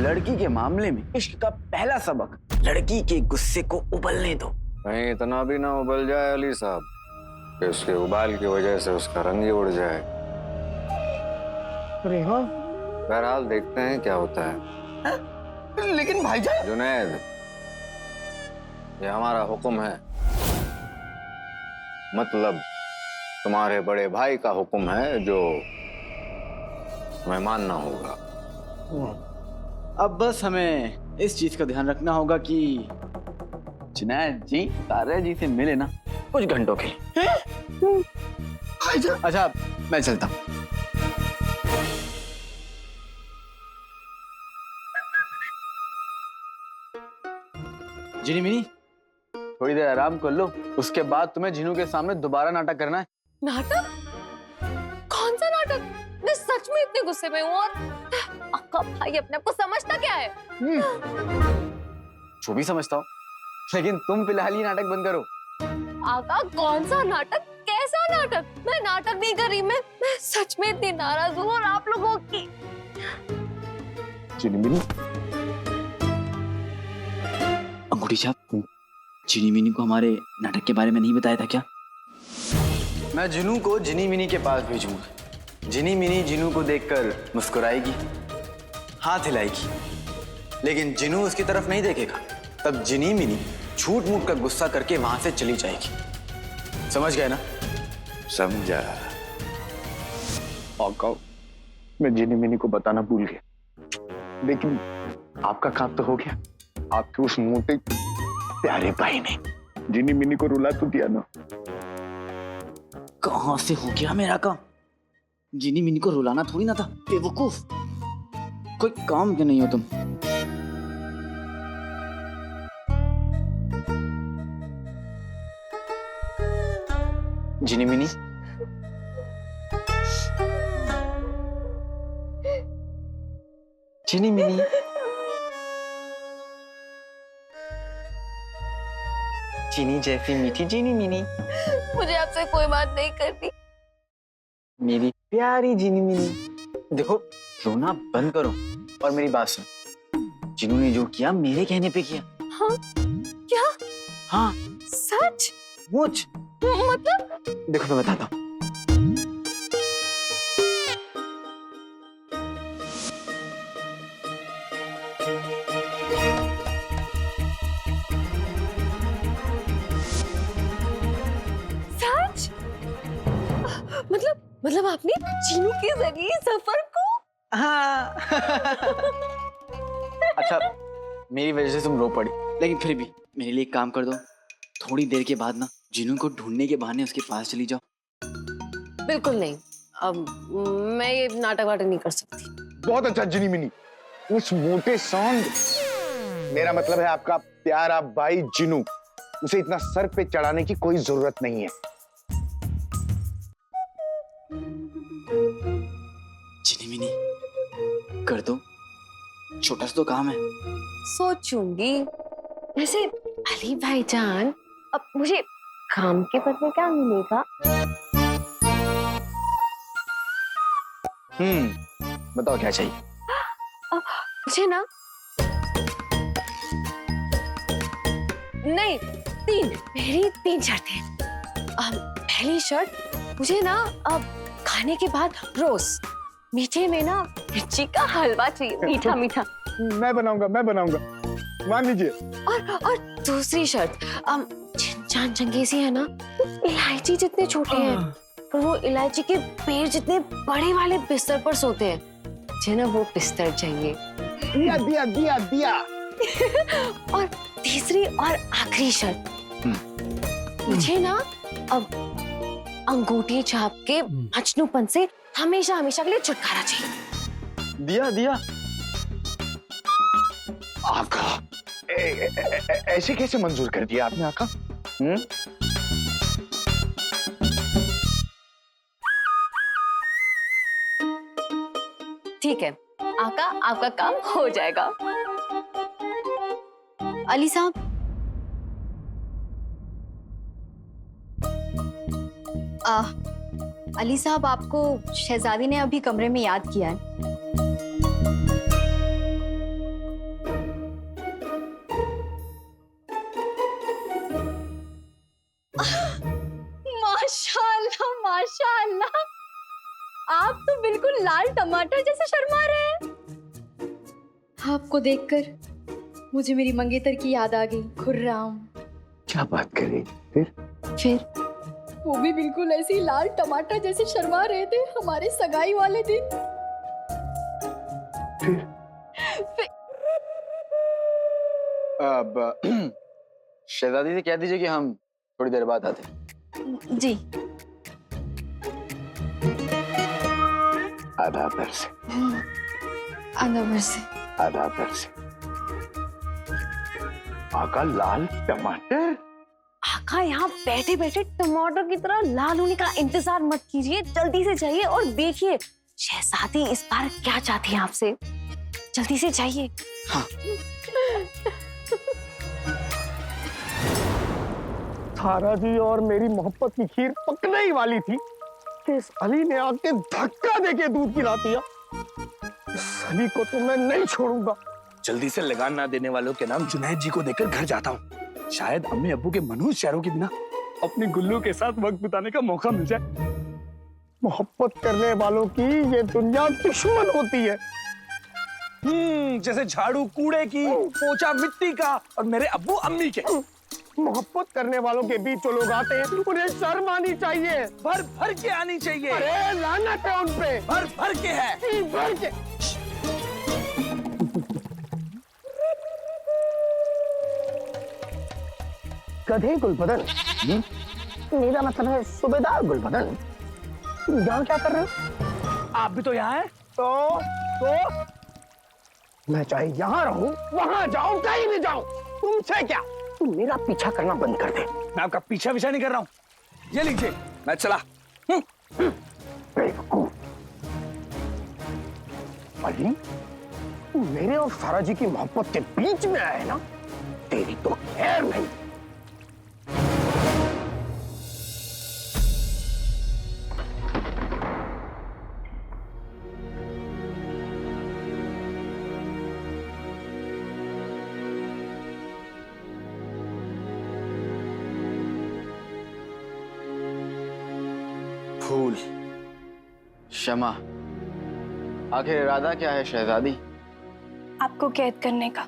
लड़की के मामले में इश्क का पहला सबक, लड़की के गुस्से को उबलने दो। कहीं इतना भी ना उबल जाए अली साहब कि उसके उबाल की वजह से उसका रंग ही उड़ जाए। अरे हाँ, बहरहाल देखते हैं क्या होता है। लेकिन भाईजान। जुनैद, ये हमारा हुक्म है, मतलब तुम्हारे बड़े भाई का हुक्म है जो हमें मानना होगा। अब बस हमें इस चीज का ध्यान रखना होगा कि जुनैद जी तारा जी से मिले ना कुछ घंटों के लिए। अच्छा मैं चलता हूँ। जिनी मिनी थोड़ी देर आराम कर लो, उसके बाद तुम्हें जिनू के सामने दोबारा नाटक करना है। नाटक? कौन सा नाटक? मैं सच में इतने गुस्से में हूँ और आपका भाई अपने आप को समझता क्या है? जो भी समझता हूँ, लेकिन तुम फिलहाल ये नाटक बंद करो। आका कौन सा नाटक? कैसा नाटक? मैं नाटक नहीं कर रही, मैं सच में इतनी नाराज हूँ और आप लोगों की। जिनी मिनी, अंगूठी छाप, जिनी मिनी को हमारे नाटक के बारे में नहीं बताया था क्या? मैं जिनू को जिनी मिनी के पास भेजूंगा। जिनी मिनी जिनू को देखकर मुस्कुराएगी, हाथ हिलाएगी, लेकिन जिनू उसकी तरफ नहीं देखेगा। तब जिनी मिनी झूठ मूठ का गुस्सा करके वहां से चली जाएगी। समझ गए ना? समझा। आका, मैं जिनी मिनी को बताना भूल गया, लेकिन आपका काम तो हो गया। आपके उस मोटे प्यारे भाई ने जिनी मिनी को रुला तो दिया ना। कहां से हो गया मेरा काम? जिनी मिनी को रुलाना थोड़ी ना था, बेवकूफ। कोई काम के नहीं हो तुम। जिनी मिनी, जिनी मिनी, चीनी जैसी मीठी जिनी मिनी, मुझे आपसे कोई बात नहीं करनी। मेरी प्यारी जिनी मिनी। देखो, रोना बंद करो और मेरी बात सुन। जिनू ने जो किया मेरे कहने पे किया। हाँ? क्या? हाँ सच? मुझ मतलब? देखो मैं बताता हूँ। सच? मतलब आपने चीनू के जरिए सफर को? हाँ। अच्छा, मेरी वजह से तुम रो पड़ी, लेकिन फिर भी मेरे लिए एक काम कर दो। थोड़ी देर के बाद ना जिनू को ढूंढने के बहाने उसके पास चली जाओ। बिल्कुल नहीं। अब मैं ये नाटक वाटक नहीं कर सकती। बहुत अच्छा जिनी मिनी, उस मोटे सांड, मेरा मतलब है आपका प्यारा भाई जिनू, उसे इतना सर पे चढ़ाने की कोई जरूरत नहीं है। जिनी मिनी कर दो, छोटा सा तो काम है। सोचूंगी। वैसे अली भाईजान, अब मुझे काम के बदले क्या मिलेगा? बताओ क्या चाहिए? मुझे ना नहीं, मेरी तीन शर्तें। पहली शर्त, मुझे ना अब खाने के बाद रोज मीठे में ना मिर्ची का हलवा चाहिए, मीठा मीठा। मैं बनाऊंगा, मान लीजिए। और दूसरी शर्त, जान चंगेजी है ना, इलायची जितने छोटे हैं पर वो इलायची के पेड़ जितने बड़े वाले बिस्तर पर सोते हैं। मुझे ना वो बिस्तर चाहिए। दिया दिया दिया दिया। और तीसरी और आखिरी शर्त, मुझे ना अब अंगूठी छाप के मजनूपन से हमेशा हमेशा के लिए छुटकारा चाहिए। दिया दिया। आका, ऐसे कैसे मंजूर कर दिया आपने आका? ठीक है आका, आपका काम हो जाएगा। अली साहब, अली साहब, आपको शहजादी ने अभी कमरे में याद किया है। लाल टमाटर जैसे शर्मा रहे हैं। आपको देखकर मुझे मेरी मंगेतर की याद आ गई, खुर्राम। क्या बात कर रही? फिर वो भी बिल्कुल ऐसे ही लाल टमाटर जैसे शर्मा रहे थे हमारे सगाई वाले दिन। अब शहजादी से कह दीजिए कि हम थोड़ी देर बाद आते हैं। जी। आधा पैर से, अंदर से। आधा पैर से। आका लाल टमाटर? आका यहाँ बैठे बैठे टमाटर की तरह लाल होने का इंतजार मत कीजिए, जल्दी से जाइए और देखिए शहजादी इस बार क्या चाहती है आपसे। जल्दी से जाइए। हाँ। सारा जी और मेरी मोहब्बत की खीर पकने ही वाली थी कि इस अली ने आके धक्का देके दूध पिला दिया। इस अली को तो मैं नहीं छोड़ूंगा। जल्दी से लगान ना देने वालों के नाम जुनैद जी को देकर घर जाता हूँ। शायद अम्मी अब्बू के मनहूस शहरों के बिना अपनी गुल्लू के साथ वक्त बिताने का मौका मिल जाए। मोहब्बत करने वालों की ये दुनिया दुश्मन होती है। जैसे झाड़ू कूड़े की, पोछा मिट्टी का और मेरे अब्बू अम्मी के। मोहब्बत करने वालों के बीच जो लोग आते हैं उन्हें शर्म आनी चाहिए। भर भर के आनी चाहिए। अरे लानत है उन पे। भर भर के है। भर के। गधे गुलबदन, मेरा मतलब है सूबेदार गुलबदन। यहाँ क्या कर रहे हो? आप भी तो यहाँ हैं। तो मैं चाहे यहाँ रहूं, वहां जाऊं, कहीं भी जाऊं, तुमसे क्या? तुम मेरा पीछा करना बंद कर दे। मैं आपका पीछा नहीं कर रहा हूँ। ये लीजिए, मैं चला। बेवकूफ। अली, तू मेरे और सारा जी की मोहब्बत के बीच में आया है ना, तेरी तो खैर नहीं। फूल, क्षमा, आखिर इरादा क्या है शहजादी? आपको कैद करने का।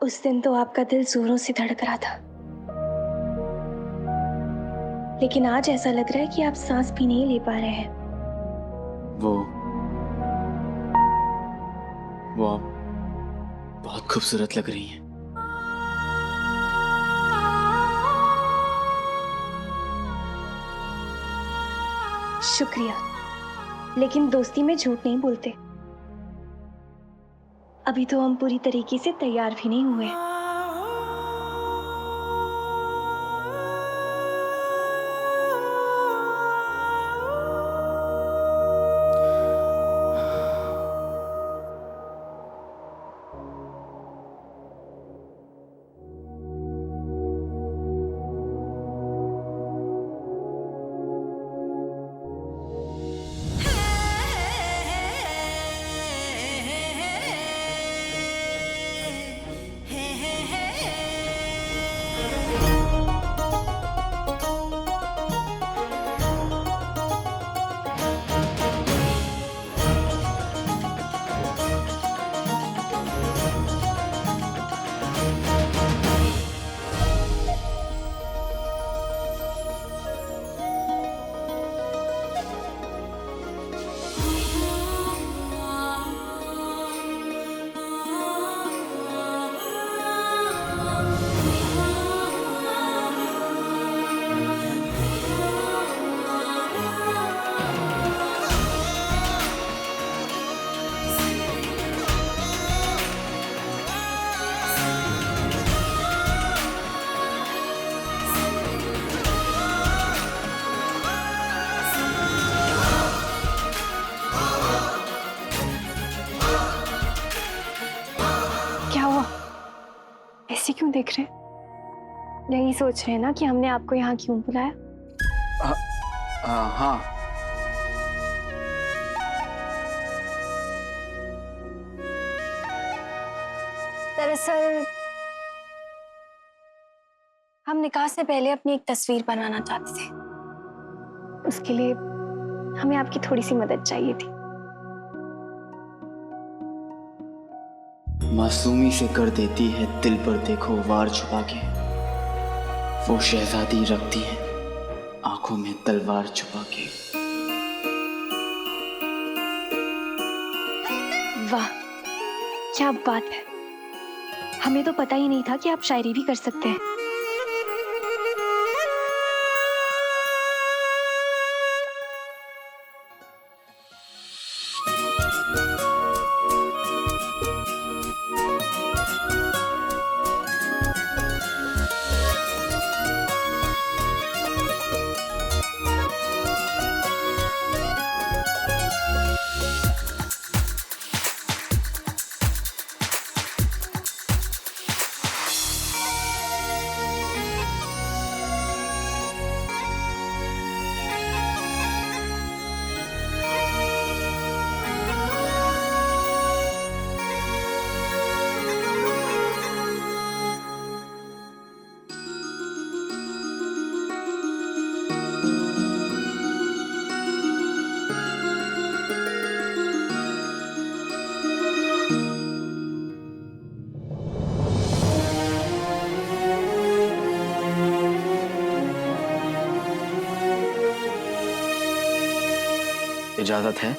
उस दिन तो आपका दिल जोरों से धड़क रहा था, लेकिन आज ऐसा लग रहा है कि आप सांस भी नहीं ले पा रहे हैं। वो आप बहुत खूबसूरत लग रही हैं। शुक्रिया, लेकिन दोस्ती में झूठ नहीं बोलते। अभी तो हम पूरी तरीके से तैयार भी नहीं हुए। ऐसे क्यों देख रहे हैं? यही सोच रहे हैं ना कि हमने आपको यहाँ क्यों बुलाया? हाँ। दरअसल हम निकाह से पहले अपनी एक तस्वीर बनाना चाहते थे। उसके लिए हमें आपकी थोड़ी सी मदद चाहिए थी। मासूमी से कर देती है दिल पर देखो वार छुपा के, वो शहजादी रखती है आंखों में तलवार छुपा के। वाह, क्या बात है। हमें तो पता ही नहीं था कि आप शायरी भी कर सकते हैं। इजाजत है?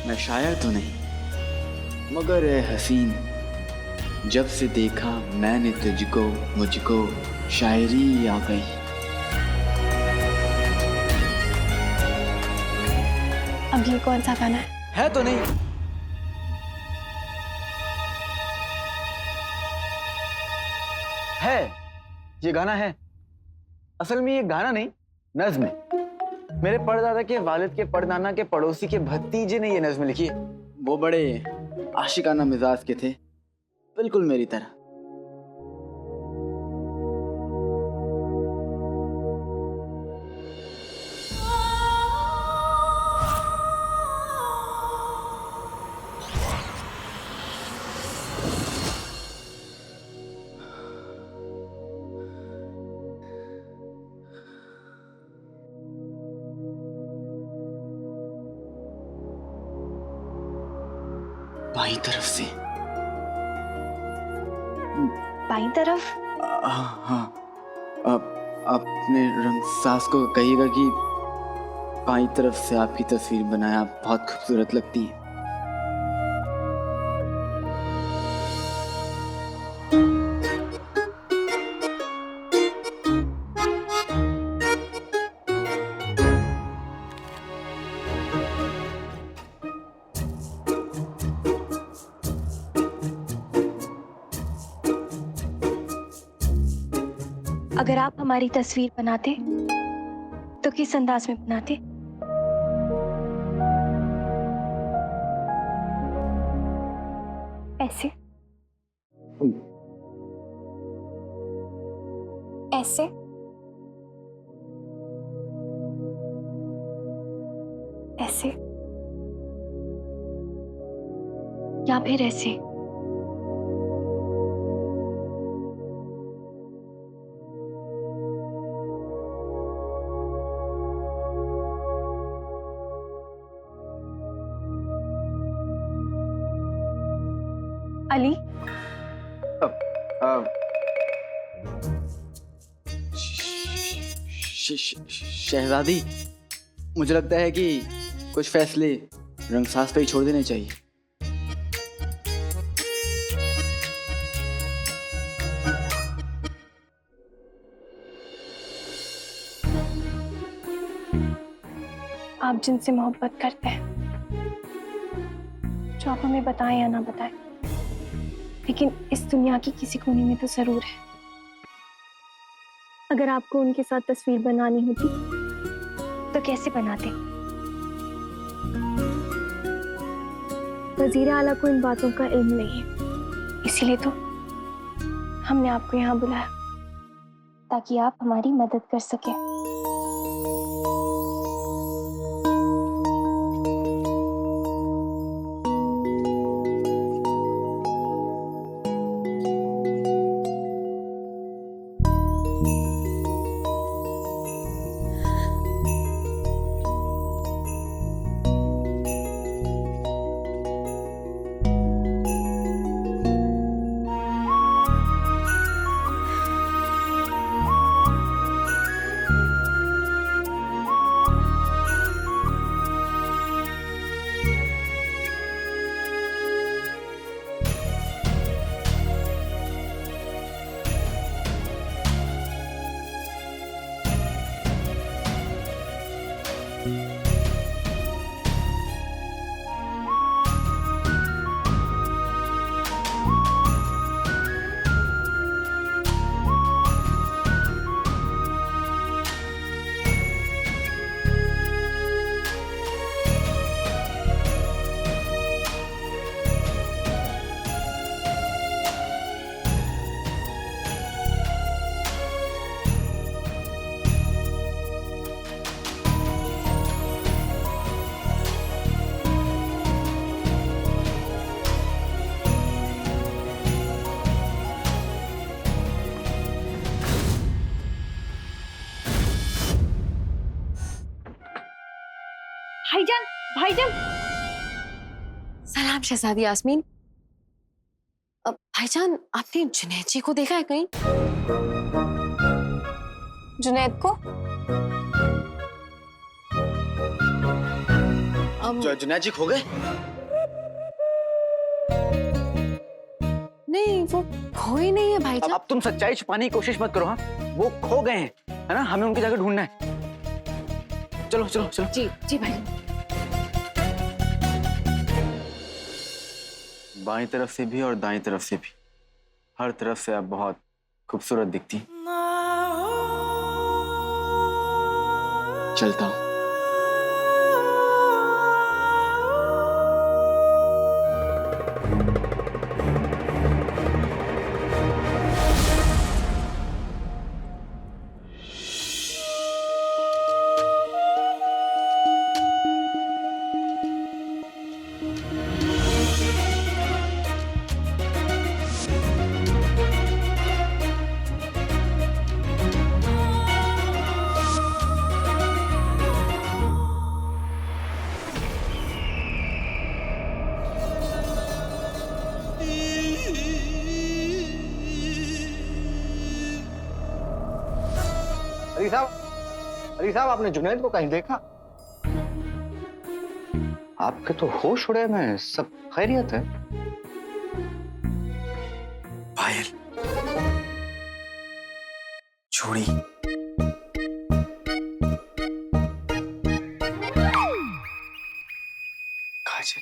मैं शायर तो नहीं, मगर ए हसीन, जब से देखा मैंने तुझको मुझको शायरी आ गई। अब ये कौन सा गाना है तो नहीं? है, ये गाना है। असल में ये गाना नहीं, नज्म है। मेरे परदादा के वालिद के परदाना के पड़ोसी के भतीजे ने ये नज्म लिखी है। वो बड़े आशिकाना मिजाज के थे, बिल्कुल मेरी तरह। बाईं तरफ से। बाईं तरफ? हाँ, अपने रंग सास को कहिएगा कि बाईं तरफ से आपकी तस्वीर बनाया, बहुत खूबसूरत लगती है। अगर आप हमारी तस्वीर बनाते तो किस अंदाज में बनाते? ऐसे? ऐसे? ऐसे? या फिर ऐसे? अली, शहजादी, मुझे लगता है कि कुछ फैसले रंगसाज पे ही छोड़ देने चाहिए। आप जिनसे मोहब्बत करते हैं, जो आप हमें बताएं या ना बताएं, लेकिन इस दुनिया की किसी कोने में तो जरूर है। अगर आपको उनके साथ तस्वीर बनानी होती तो कैसे बनाते? वजीर आला को इन बातों का इल्म नहीं है, इसीलिए तो हमने आपको यहाँ बुलाया ताकि आप हमारी मदद कर सकें। भाईजान, भाईजान। सलाम शहजादी यास्मीन। भाईजान, आपने जुनैद जी को देखा है कहीं? जुनैद को? जुनैद जी खो गए? नहीं, वो खोए नहीं है भाईजान। अब तुम सच्चाई छुपाने की कोशिश मत करो। हाँ, वो खो गए हैं, है ना? हमें उनकी जगह ढूंढना है। चलो चलो चलो। जी जी भाई। बाईं तरफ से भी और दाईं तरफ से भी, हर तरफ से आप बहुत खूबसूरत दिखती। चलता हूँ। अली साहब, आपने जुनैद को कहीं देखा? आपके तो होश उड़े में, सब खैरियत है? पायल, चूड़ी, काजल।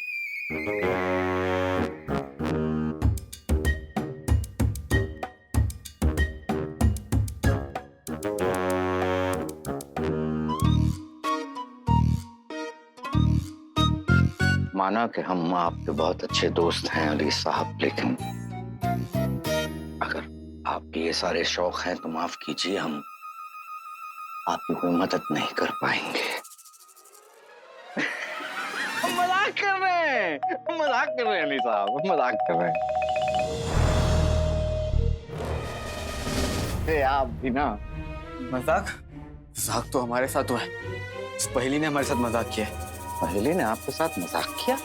माना कि हम आपके बहुत अच्छे दोस्त हैं अली साहब, लेकिन अगर आपके ये सारे शौक हैं तो माफ कीजिए, हम आपकी कोई मदद नहीं कर पाएंगे। मजाक कर रहे हैं, मजाक कर रहे हैं अली साहब, मजाक कर रहे हैं। आप भी ना। मजाक? मजाक तो हमारे साथ हुआ है। इस पहेली ने हमारे साथ मजाक किया है। पहले ने आपके साथ मजाक किया?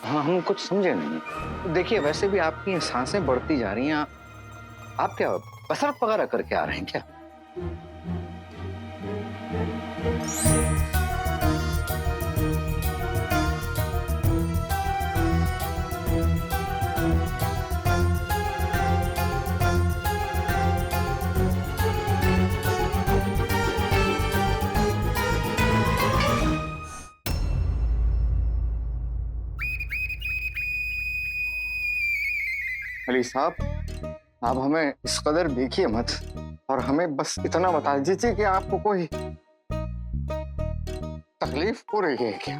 हाँ, हम कुछ समझे नहीं। देखिए, वैसे भी आपकी ये सांसें बढ़ती जा रही हैं। आप क्या कसरत वगैरह करके आ रहे हैं क्या? अली साहब, आप हमें इस कदर देखिए मत, और हमें बस इतना बता दीजिए कि आपको कोई तकलीफ हो रही है क्या?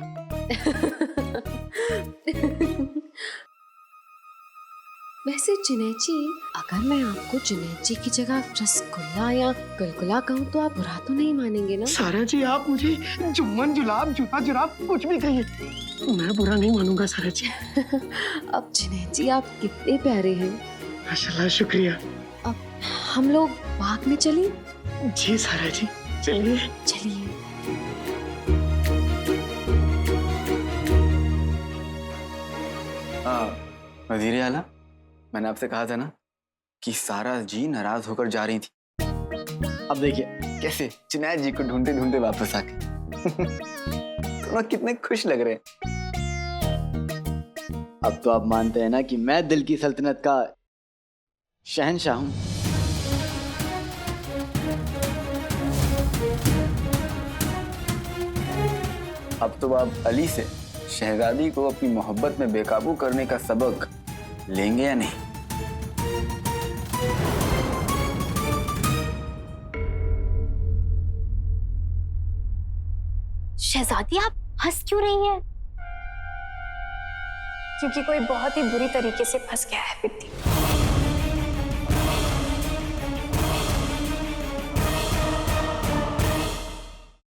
वैसे जुनैद जी, अगर मैं आपको जुनैद जी की जगह रसगुल्ला या गुलगुला कहूँ तो आप बुरा तो नहीं मानेंगे ना? सारा जी, आप मुझे जुम्मन जुलाब जूता जुराब कुछ भी कहिए, मैं बुरा नहीं मानूंगा सारा जी। अब जुनैद जी, आप कितने प्यारे हैं। माशाल्लाह, शुक्रिया। अब हम लोग बाग में चलें? जी सारा जी, चलिए। चलिए। वजीर आला, मैंने आपसे कहा था ना कि सारा जी नाराज होकर जा रही थी। अब देखिए कैसे जुनैद जी को ढूंढते ढूंढते वापस आ गए। दोनों कितने खुश लग रहे हैं। अब तो आप मानते हैं ना कि मैं दिल की सल्तनत का शहंशाह हूं। अब तो आप अली से शहजादी को अपनी मोहब्बत में बेकाबू करने का सबक लेंगे या नहीं? शहजादी, आप हंस क्यों रही हैं? क्योंकि कोई बहुत ही बुरी तरीके से फंस गया है विद्या।